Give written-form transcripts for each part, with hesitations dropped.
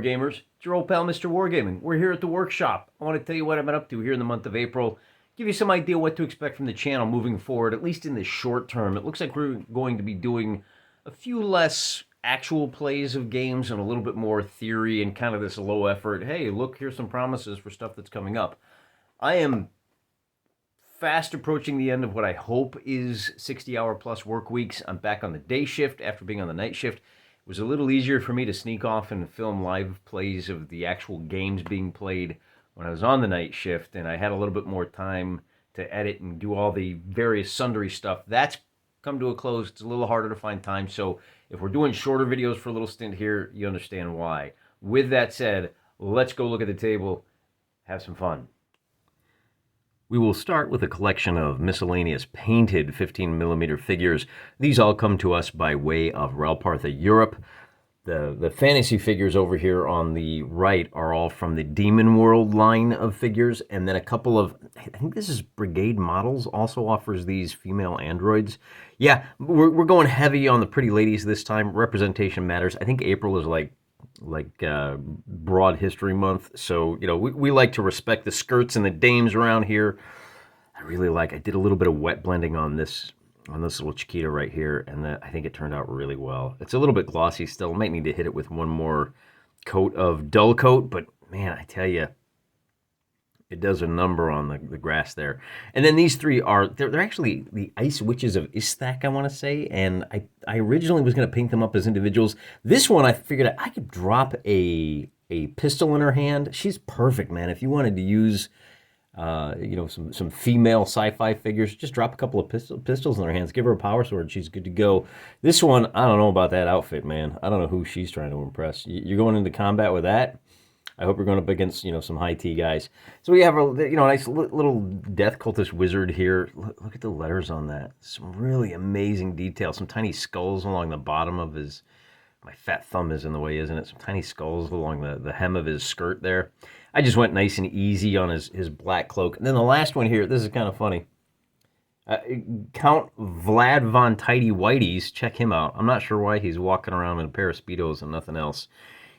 Wargamers. It's your old pal, Mr. Wargaming. We're here at the workshop. I want to tell you what I've been up to here in the month of April. Give you some idea what to expect from the channel moving forward, at least in the short term. It looks like we're going to be doing a few less actual plays of games and a little bit more theory and kind of this low effort, hey, look, here's some promises for stuff that's coming up. I am fast approaching the end of what I hope is 60-hour plus work weeks. I'm back on the day shift after being on the night shift. It was a little easier for me to sneak off and film live plays of the actual games being played when I was on the night shift, and I had a little bit more time to edit and do all the various sundry stuff. That's come to a close. It's a little harder to find time, so if we're doing shorter videos for a little stint here, you understand why. With that said, let's go look at the table, have some fun. We will start with a collection of miscellaneous painted 15mm figures. These all come to us by way of Ralpartha Europe. The fantasy figures over here on the right are all from the Demon World line of figures, and then a couple of, I think this is Brigade Models, also offers these female androids. Yeah, we're going heavy on the pretty ladies this time. Representation matters. I think April is like Broad History Month, so you know we like to respect the skirts and the dames around here. I did a little bit of wet blending on this little Chiquita right here, and I think it turned out really well. It's a little bit glossy still. Might need to hit it with one more coat of dull coat, but man, I tell you, it does a number on the grass there. And then these three they're actually the Ice Witches of Isthak, I want to say, and I originally was going to paint them up as individuals. This one, I figured I could drop a pistol in her hand. She's perfect, man. If you wanted to use some female sci-fi figures, just drop a couple of pistols in her hands, give her a power sword, she's good to go. This one, I don't know about that outfit, man. I don't know who she's trying to impress. You're going into combat with that? I hope you're going up against, some high T guys. So we have a, nice little death cultist wizard here. Look at the letters on that. Some really amazing detail. Some tiny skulls along the bottom of his, my fat thumb is in the way, isn't it? Some tiny skulls along the hem of his skirt there. I just went nice and easy on his black cloak. And then the last one here, this is kind of funny. Count Vlad von Tidy Whiteys, check him out. I'm not sure why he's walking around in a pair of Speedos and nothing else.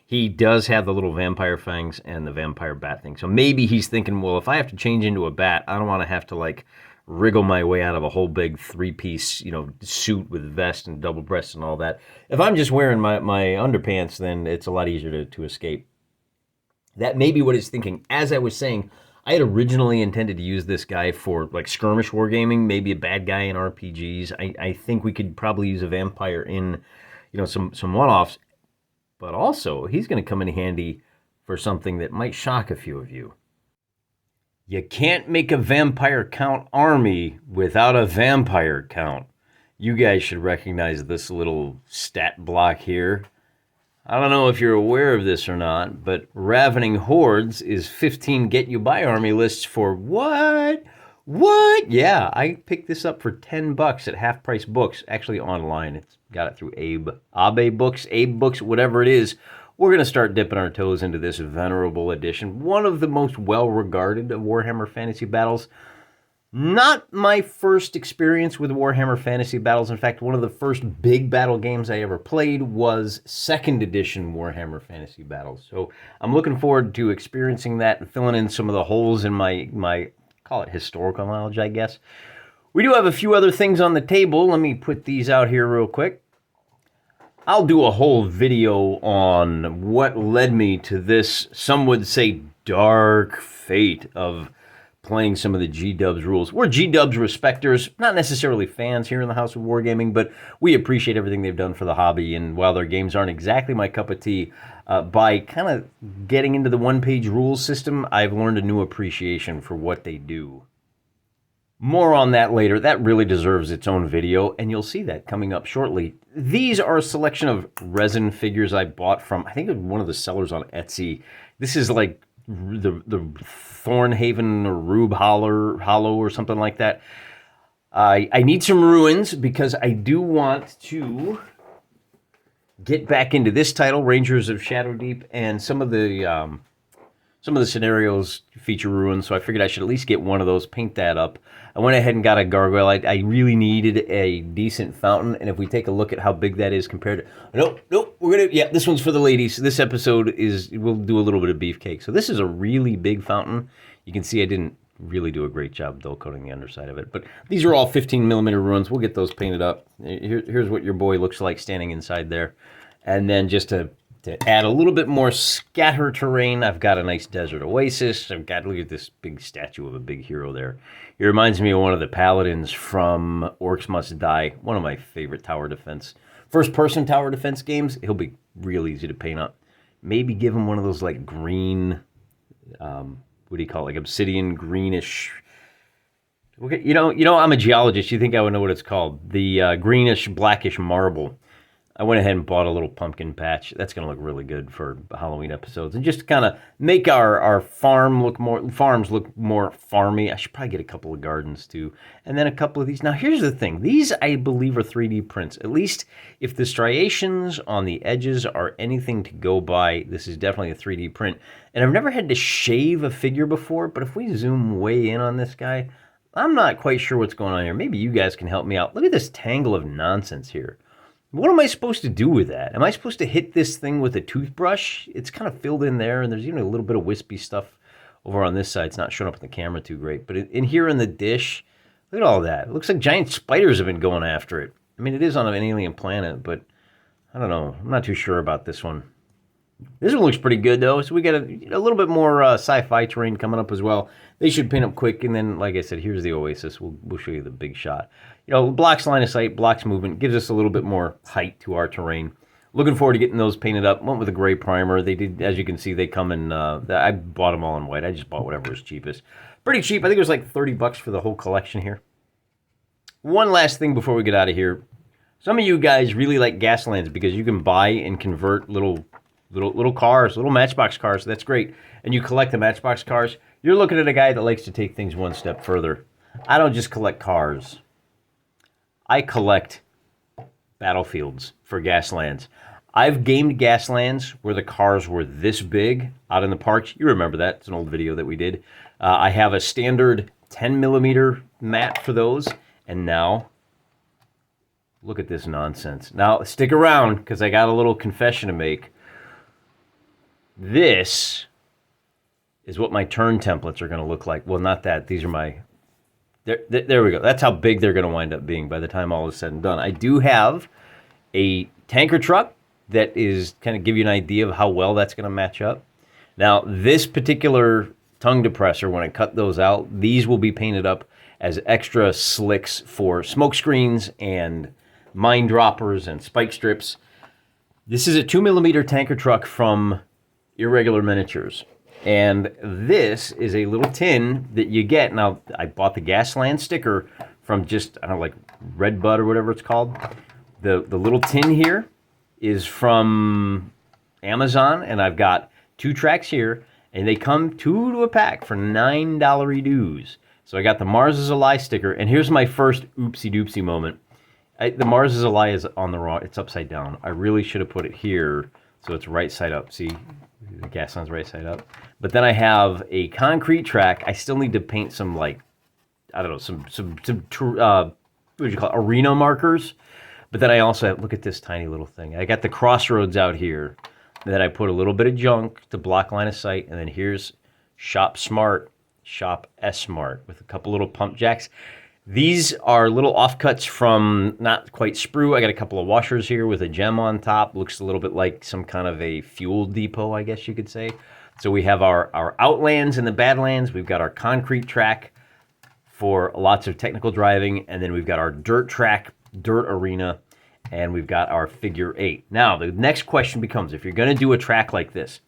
He does have the little vampire fangs and the vampire bat thing. So maybe he's thinking, well, if I have to change into a bat, I don't want to have to wriggle my way out of a whole big three-piece, suit with vest and double breasts and all that. If I'm just wearing my underpants, then it's a lot easier to escape. That may be what he's thinking. As I was saying, I had originally intended to use this guy for skirmish wargaming, maybe a bad guy in RPGs. I think we could probably use a vampire in, some one-offs. But also, he's going to come in handy for something that might shock a few of you. You can't make a vampire count army without a vampire count. You guys should recognize this little stat block here. I don't know if you're aware of this or not, but Ravening Hordes is 15 get-you-by army lists for what? What? Yeah, I picked this up for $10 at Half Price Books, actually online. It's got it through Abe Books, whatever it is. We're going to start dipping our toes into this venerable edition, one of the most well-regarded of Warhammer Fantasy Battles. Not my first experience with Warhammer Fantasy Battles. In fact, one of the first big battle games I ever played was 2nd edition Warhammer Fantasy Battles. So I'm looking forward to experiencing that and filling in some of the holes in my call it historical knowledge, I guess. We do have a few other things on the table. Let me put these out here real quick. I'll do a whole video on what led me to this, some would say, dark fate of playing some of the G-Dubs rules. We're G-Dubs respecters, not necessarily fans here in the House of Wargaming, but we appreciate everything they've done for the hobby, and while their games aren't exactly my cup of tea, by kind of getting into the one-page rules system, I've learned a new appreciation for what they do. More on that later. That really deserves its own video, and you'll see that coming up shortly. These are a selection of resin figures I bought from, I think, one of the sellers on Etsy. This is like the Thornhaven or Rube Hollow or something like that. I need some ruins because I do want to get back into this title, Rangers of Shadowdeep, and some of the Some of the scenarios feature ruins, so I figured I should at least get one of those, paint that up. I went ahead and got a gargoyle. I really needed a decent fountain, and if we take a look at how big that is compared to... Nope, yeah, this one's for the ladies. This episode we'll do a little bit of beefcake. So this is a really big fountain. You can see I didn't really do a great job dull coating the underside of it, but these are all 15 millimeter ruins. We'll get those painted up. Here's what your boy looks like standing inside there. And then just to add a little bit more scatter terrain, I've got a nice desert oasis. Look at this big statue of a big hero there. It reminds me of one of the paladins from Orcs Must Die, one of my favorite tower defense, first-person tower defense games. He'll be real easy to paint up. Maybe give him one of those like green, what do you call it, like obsidian greenish. Okay, you know, I'm a geologist. You think I would know what it's called? The greenish, blackish marble. I went ahead and bought a little pumpkin patch. That's going to look really good for Halloween episodes. And just kind of make our farms look more farmy. I should probably get a couple of gardens too. And then a couple of these. Now, here's the thing. These, I believe, are 3D prints. At least if the striations on the edges are anything to go by, this is definitely a 3D print. And I've never had to shave a figure before, but if we zoom way in on this guy, I'm not quite sure what's going on here. Maybe you guys can help me out. Look at this tangle of nonsense here. What am I supposed to do with that? Am I supposed to hit this thing with a toothbrush? It's kind of filled in there, and there's even a little bit of wispy stuff over on this side. It's not showing up in the camera too great. But in here in the dish, look at all that. It looks like giant spiders have been going after it. I mean, it is on an alien planet, but I don't know. I'm not too sure about this one. This one looks pretty good, though. So we got a little bit more sci-fi terrain coming up as well. They should paint up quick. And then, like I said, here's the oasis. We'll show you the big shot. Blocks line of sight, blocks movement, gives us a little bit more height to our terrain. Looking forward to getting those painted up. Went with a gray primer. They did, as you can see, they come in, I bought them all in white. I just bought whatever was cheapest. Pretty cheap. I think it was like $30 for the whole collection here. One last thing before we get out of here. Some of you guys really like Gaslands because you can buy and convert little cars, little Matchbox cars. That's great. And you collect the Matchbox cars. You're looking at a guy that likes to take things one step further. I don't just collect cars. I collect battlefields for Gaslands. I've gamed Gaslands where the cars were this big out in the parks. You remember that. It's an old video that we did. I have a standard 10 millimeter mat for those. And now, look at this nonsense. Now, stick around because I got a little confession to make. This is what my turn templates are going to look like. Well, not that. These are my... There we go. That's how big they're going to wind up being by the time all is said and done. I do have a tanker truck that is kind of give you an idea of how well that's going to match up. Now, this particular tongue depressor, when I cut those out, these will be painted up as extra slicks for smoke screens and mine droppers and spike strips. This is a 2 millimeter tanker truck from Irregular Miniatures. And this is a little tin that you get. Now, I bought the Gasland sticker from just, I don't know, like Redbud or whatever it's called. The little tin here is from Amazon, and I've got 2 tracks here, and they come 2 to a pack for $9 dues. So I got the Mars is a Lie sticker, and here's my first oopsie-doopsie moment. The Mars is a Lie is on the wrong, it's upside down. I really should have put it here so it's right side up. See, the Gasland's right side up. But then I have a concrete track. I still need to paint some, like, I don't know, some what would you call it, arena markers. But then I also have, look at this tiny little thing. I got the crossroads out here. And then I put a little bit of junk to block line of sight. And then here's Shop Smart, Shop S Smart with a couple little pump jacks. These are little offcuts from not quite sprue. I got a couple of washers here with a gem on top. Looks a little bit like some kind of a fuel depot, I guess you could say. So we have our Outlands and the Badlands. We've got our concrete track for lots of technical driving. And then we've got our dirt track, dirt arena. And we've got our figure 8. Now, the next question becomes, if you're going to do a track like this,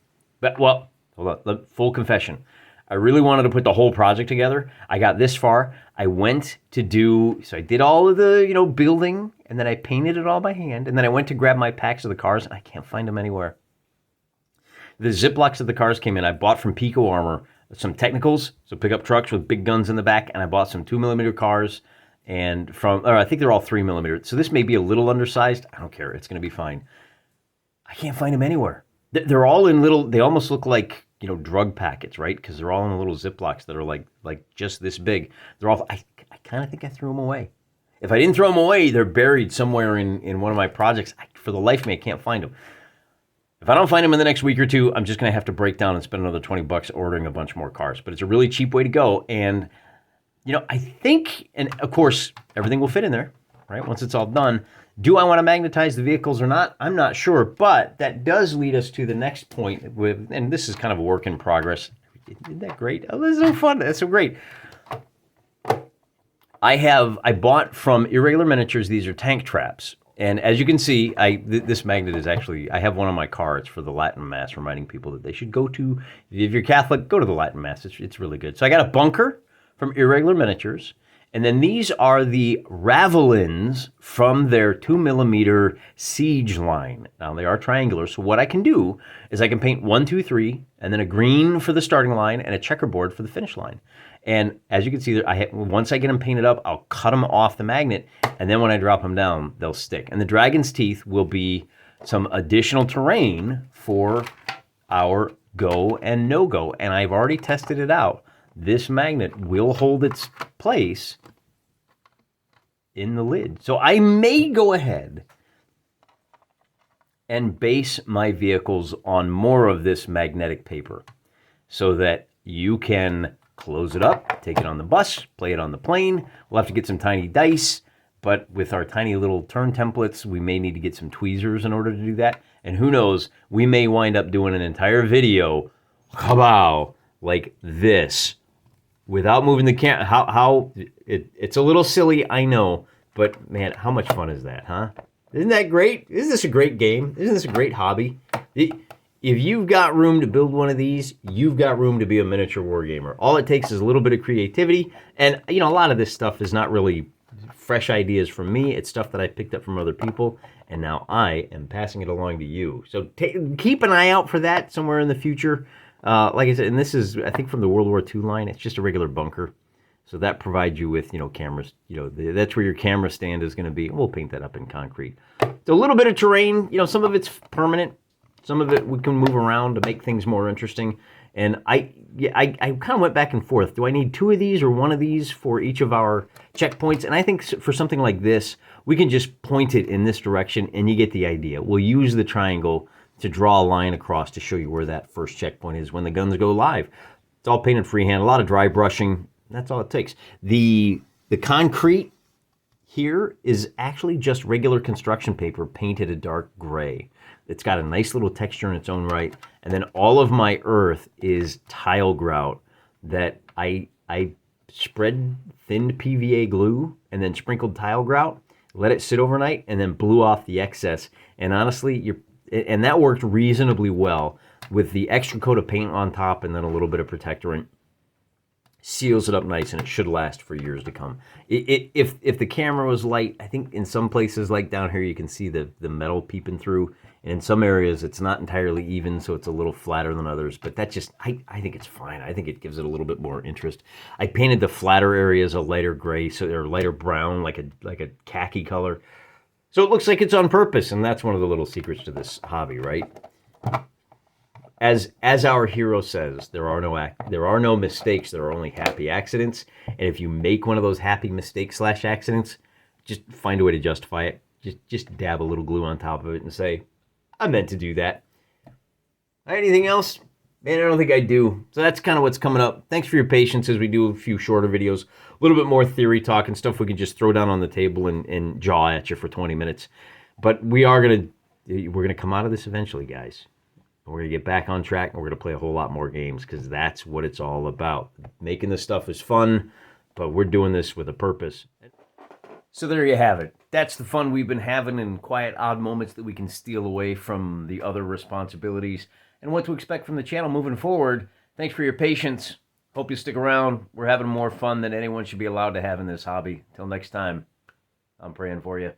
well, hold on, full confession. I really wanted to put the whole project together. I got this far. I went to do, so I did all of the, building, and then I painted it all by hand. And then I went to grab my packs of the cars, and I can't find them anywhere. The Ziplocs of the cars came in. I bought from Pico Armor some technicals, so pickup trucks with big guns in the back, and I bought some 2 millimeter cars, and I think they're all 3 millimeter. So this may be a little undersized. I don't care. It's going to be fine. I can't find them anywhere. They're all in little, they almost look like drug packets, right? Because they're all in little Ziplocs that are like just this big. They're all. I kind of think I threw them away. If I didn't throw them away, they're buried somewhere in one of my projects. For the life of me, I can't find them. If I don't find them in the next week or two, I'm just going to have to break down and spend another $20 ordering a bunch more cars. But it's a really cheap way to go. And, I think, and of course, everything will fit in there, right? Once it's all done. Do I want to magnetize the vehicles or not? I'm not sure. But that does lead us to the next point. And this is kind of a work in progress. Isn't that great? Oh, this is so fun. That's so great. I bought from Irregular Miniatures. These are tank traps. And as you can see, this magnet is actually, I have one on my car. It's for the Latin Mass, reminding people that they should go to, if you're Catholic, go to the Latin Mass. It's really good. So I got a bunker from Irregular Miniatures. And then these are the Ravelins from their 2mm siege line. Now they are triangular. So what I can do is I can paint 1, 2, 3, and then a green for the starting line and a checkerboard for the finish line. And as you can see, once I get them painted up, I'll cut them off the magnet, and then when I drop them down, they'll stick. And the Dragon's Teeth will be some additional terrain for our go and no-go. And I've already tested it out. This magnet will hold its place in the lid. So I may go ahead and base my vehicles on more of this magnetic paper so that you can close it up, take it on the bus, play it on the plane. We'll have to get some tiny dice, but with our tiny little turn templates, we may need to get some tweezers in order to do that. And who knows, we may wind up doing an entire video, kabow, like this, without moving the camera. It's a little silly, I know, but man, how much fun is that, huh? Isn't that great? Isn't this a great game? Isn't this a great hobby? If you've got room to build one of these, you've got room to be a miniature wargamer. All it takes is a little bit of creativity. And, a lot of this stuff is not really fresh ideas from me. It's stuff that I picked up from other people. And now I am passing it along to you. So keep an eye out for that somewhere in the future. Like I said, and this is, I think, from the World War II line. It's just a regular bunker. So that provides you with, cameras. That's where your camera stand is going to be. We'll paint that up in concrete. It's a little bit of terrain. Some of it's permanent. Some of it we can move around to make things more interesting. And I kind of went back and forth. Do I need 2 of these or 1 of these for each of our checkpoints? And I think for something like this, we can just point it in this direction and you get the idea. We'll use the triangle to draw a line across to show you where that first checkpoint is when the guns go live. It's all painted freehand, a lot of dry brushing. That's all it takes. The concrete here is actually just regular construction paper painted a dark gray. It's got a nice little texture in its own right. And then all of my earth is tile grout that I spread thinned PVA glue and then sprinkled tile grout, let it sit overnight, and then blew off the excess. And honestly, and that worked reasonably well with the extra coat of paint on top and then a little bit of protectorant. Seals it up nice, and it should last for years to come. If the camera was light, I think in some places like down here you can see the metal peeping through, and in some areas it's not entirely even, so it's a little flatter than others. But that just, I think it's fine. I think it gives it a little bit more interest. I painted the flatter areas a lighter gray, so they're lighter brown, like a khaki color, so it looks like it's on purpose. And that's one of the little secrets to this hobby, right? As our hero says, there are no mistakes. There are only happy accidents. And if you make one of those happy mistakes / accidents, just find a way to justify it. Just dab a little glue on top of it and say, I meant to do that. Anything else? Man, I don't think I do. So that's kind of what's coming up. Thanks for your patience as we do a few shorter videos. A little bit more theory talk and stuff we can just throw down on the table and jaw at you for 20 minutes. But we're gonna come out of this eventually, guys. We're going to get back on track, and we're going to play a whole lot more games, because that's what it's all about. Making this stuff is fun, but we're doing this with a purpose. So there you have it. That's the fun we've been having in quiet, odd moments that we can steal away from the other responsibilities, and what to expect from the channel moving forward. Thanks for your patience. Hope you stick around. We're having more fun than anyone should be allowed to have in this hobby. Till next time, I'm praying for you.